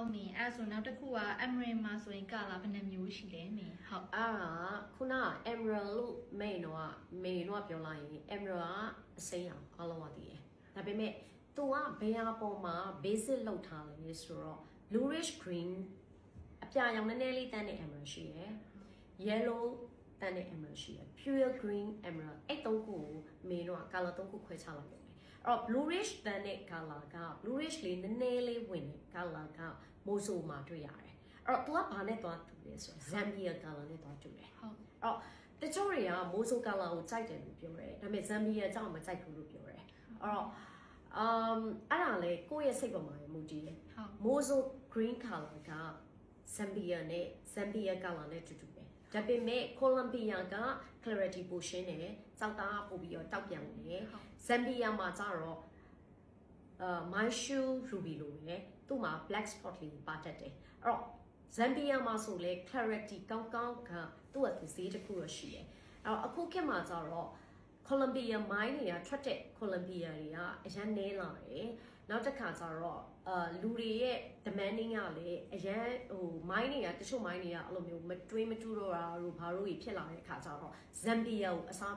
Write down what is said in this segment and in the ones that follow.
ဟုတ်မင်းအဲ့ဆိုနောက်တစ်ခုက emerald မှာဆိုရင်ကာလာဘယ်နှမျိုးရှိလဲမင်းဟုတ်အဲ့ဒါခုန emerald လို့မိန်တော့ပြောလိုက်ရင် emerald ကအစိမ်းရောင်အလုံးဝတည်တယ်ဒါပေမဲ့သူကဘယ်ဟာပေါ်မှာ basic လောက်ထားလဲဆိုတော့ bluish green အပြာရောင်နည်းနည်းလေးတန်းတဲ့ emerald ရှိရယ် yellow တန်းတဲ့ emerald ရှိရယ် pure green emerald အဲ့သုံးခုကိုမင်းတို့က color သုံးခုခွဲခြားလိုက်တယ်အဲ့တော့ bluish တန်းတဲ့ color က bluish လေးနည်းနည်းလေးဝင်တဲ့ color ကမိုးဆိုမှာတွေ့ရတယ်အဲ့တော့ तू ကဘာနဲ့သွားတူလဲဆိုတော့ Zambia color နဲ့သွားတူတယ်ဟုတ်အဲ့တော့တချို့တွေကမိုးဆို color ကိုကြိုက်တယ်လို့ပြောတယ်ဒါပေမဲ့ Zambia ကြောင့်မကြိုက်ဘူးလို့ပြောတယ်အဲ့တော့အဲ့ဒါလေကိုယ့်ရဲ့စိတ်ပေါ်မှာမူတည်တယ်မိုးဆို green color က Zambia နဲ့ Zambia color နဲ့တူတူပဲဒါပေမဲ့ Colombia က clarity ပိုရှင်းတယ်စောက်သားပို့ပြီးတော့တောက်ပြန်တယ် Zambia မှာကျတော့Myshu Ruby လို့ပဲသူ့မှာ black spot လေးပါတတ်တယ်အဲ့တော့ Zambia မှာဆိုလဲ clarity ကောင်းကောင်းကသူ့ရဲ့ဈေးတစ်ခုရရှိတယ်အဲ့တော့အခုခေတ်မှာကျတော့ Colombia mine တွေကထွက်တဲ့ Colombia တွေကအရန်နည်းလာတယ်နောက်တစ်ခါကျတော့လူတွေရဲ့ demanding ကလည်းအရန်mine တွေကတချို့ mine တွေကအဲ့လိုမျိုးမတွေးမတူတော့တာတို့ဘာလို့ဖြစ်လာတဲ့အခါကျတော့ Zambia ကိုအစား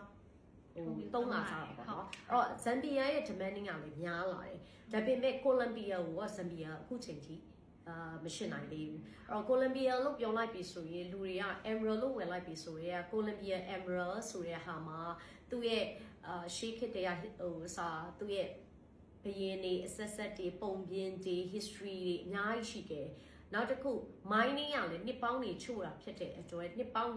တုံးလာကြတာပေါ့နော်အဲ့တော့ Zambia ရဲ့ demanding ကလည်းများလာတယ်ဒါပေမဲ့ Colombia ကို Zambia အခုချိန်ထိမရှင်းနိုင်သေးဘူးအဲ့တော့ Colombia လို့ပြောလိုက်ပြီဆိုရင်လူတွေက Emerald လို့ဝယ်လိုက်ပြီဆိုရင် Colombia Emerald ဆိုတဲ့ဟာမှာသူ့ရဲ့ရှေးခေတ်တရားသူ့ရဲ့ဘယင်းတွေအဆက်တွေပုံပြင်တွေ history တွေအများကြီးရှိတယ်နောက်တစ်ခု mining ကလည်းနှစ်ပေါင်းတွေချို့တာဖြစ်တဲ့အတွက်နှစ်ပေါင်း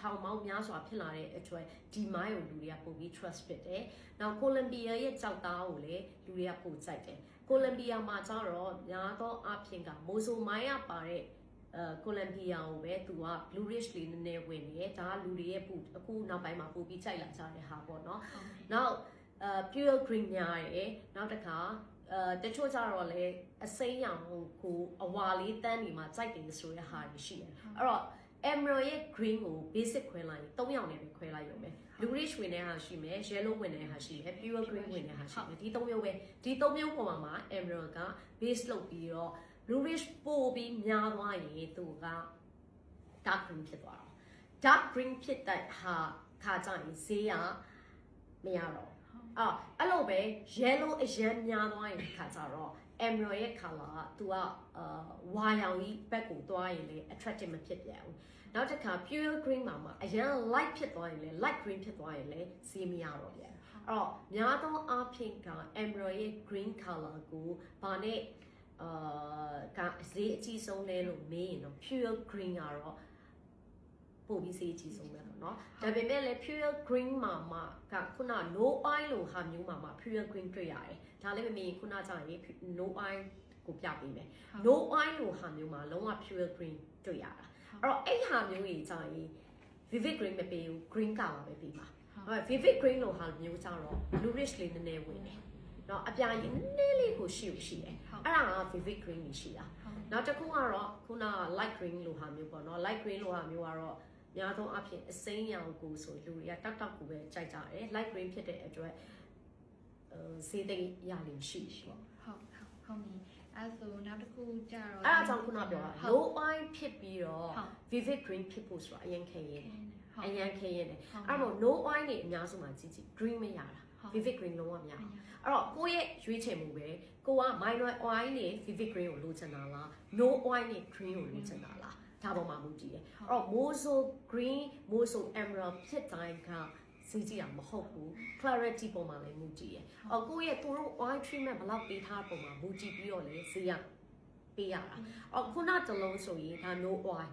ထောင်ပေါင်းများစွာဖြစ်လာတဲ့အတွက်ဒီ mine ကိုလူတွေကပို့ပြီး trust ဖြစ်တယ်။နောက် Colombia ရဲ့ကြောက်သားကိုလည်းလူတွေကပို့ကြိုက်တယ်။ Colombia မှာကျတော့များသောအားဖြင့်က Mozo mine ကပါတဲ့Colombia ကိုပဲသူက bluish လေးနည်းနည်းဝင်နေတယ်။ဒါကလူတွေရဲ့အခုနောက်ပိုင်းမှာပို့ပြီးကြိုက်လာကြတဲ့ဟာပေါ့နော်။နောက်pure green များတယ်။နောက်တစ်ခါတချို့ကြတော့လေအစိမ်းရောင်ကိုအဝါလေးတန်းနေမှာကြိုက်တယ်ဆိုတဲ့ဟာတွေရှိတယ်။အဲ့တော့Emerald ရဲ့ green ကို basic ခွဲလိုက်ရင်3ရောင်နဲ့ပဲခွဲလိုက်ရုံပဲ bluish ဝင်တဲ့ဟာရှိမယ် yellow ဝင်တဲ့ဟာရှိမယ် pure green ဝင်တဲ့ဟာရှိမယ်ဒီ3မျိုးပဲဒီ3မျိုးပေါ်မှာ Emerald က base လုပ်ပြီးတော့ bluish ပို့ပြီးများသွားရင်သူက dark green ဖြစ်သွားတော့ dark green ဖြစ်တဲ့ဟာခါကြရင်ဈေးကမရတော့အဲ့လိုပဲ yellow အရင်များသွားရင်ခါကြတော့ Emerald ရဲ့ color ကသူကဝါရောင်ကြီးဘက်ကိုသွားရင်လေ attractive မဖြစ်ပြန်ဘူးနောက်တစ်ခါ pure green မှာအရင် light ဖြစ်သွားရင်လေ light green ဖြစ်သွားရင်လေဈေးမရတော့ပြန်အဲ့တော့များသောအားဖြင့်က Emerald ရဲ့ green color ကိုဘာနဲ့ကဈေးအကြီးဆုံးလဲလို့မေးရင်တော့ pure green ကတော့ပို့ပြီးဈေးအကြီးဆုံးပဲပေါ့နော်ဒါပေမဲ့လည်း pure green မှာကခုန no oil လို့ဟာမျိုးမှာ pure green တွေ့ရတယ်ဒါလည်းမမေးခုနကြာရင် no oil ကိုပြပေးမယ် no oil လို့ဟာမျိုးမှာလုံးဝ pure green တွေ့ရတာအဲ့တော့အဲ့ဟာမျိုးကြီးကြာရင် vivid green မပေးဘူး green color ပဲပေးပါဟုတ် vivid green လို့ဟာမျိုးကြာတော့ bluish လေးနည်းနည်းဝင်တယ်နော်အပြာရည်နည်းနည်းလေးကိုရှိတယ်အဲ့ဒါက vivid green ကြီးရှိတာနောက်တစ်ခုကတော့ခုန light green လို့ဟာမျိုးပေါ့နော် light green လို့ဟာမျိုးကတော့များသောအားဖြင့်အစိမ်းရောင်ကိုဆိုလူတွေကတောက်တောက်ကိုပဲကြိုက်ကြတယ် light green ဖြစ်တဲ့အတွက်ဈေးသိမ်းရလိမ့်ရှိပေါ့ဟုတ်ပြီအဲ့ဆိုနောက်တစ်ခုကြတော့အဲ့အကြောင်းခုနပြောတာ low oil ဖြစ်ပြီးတော့ vivid green ဖြစ်ဖို့ဆိုတာအရင်ခဲရဲတယ်အရင်ခဲရဲတယ်အဲ့တော့ no oil နေအများစုမှာကြည့် green မရတာ vivid green လုံးဝမရဘူးအဲ့တော့ကိုယ့်ရဲ့ရွေးချယ်မှုပဲကိုက minor oil နဲ့ vivid green ကိုလိုချင်တာလား no oil နဲ့ green ကိုလိုချင်တာလားဒါပေါ်မှာမူတည်တယ်အဲ့တော့ mozo green mozo emerald ဖြစ်တိုင်းကဈေးကြီးတာမဟုတ်ဘူး clarity ပေါ်မှာလည်းမူတည်တယ်အော်ကိုယ့်ရဲ့သူတို့ oil treatment ဘယ်လောက်ပေးထားပုံမှာမူတည်ပြီးတော့လေဈေးရပေးရတာအော်ခုနတလုံးဆိုရင်ဒါ no oil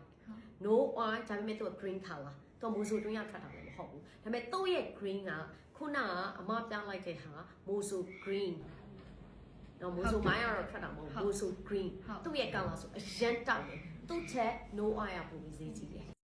no oil ဒါပေမဲ့သူက green color သူ mozo တွင်းရထွက်တာလည်းမဟုတ်ဘူးဒါပေမဲ့သူ့ရဲ့ green ကခုနကအမပြလိုက်တဲ့ဟာ mozo green တော့ mozo မိုင်းကတော့ထွက်တာမဟုတ်ဘူး mozo green သူ့ရဲ့ color ဆိုအရင်တောက်တယ်သူ့ချက် no oil ပုံပြီးဈေးကြီးတယ်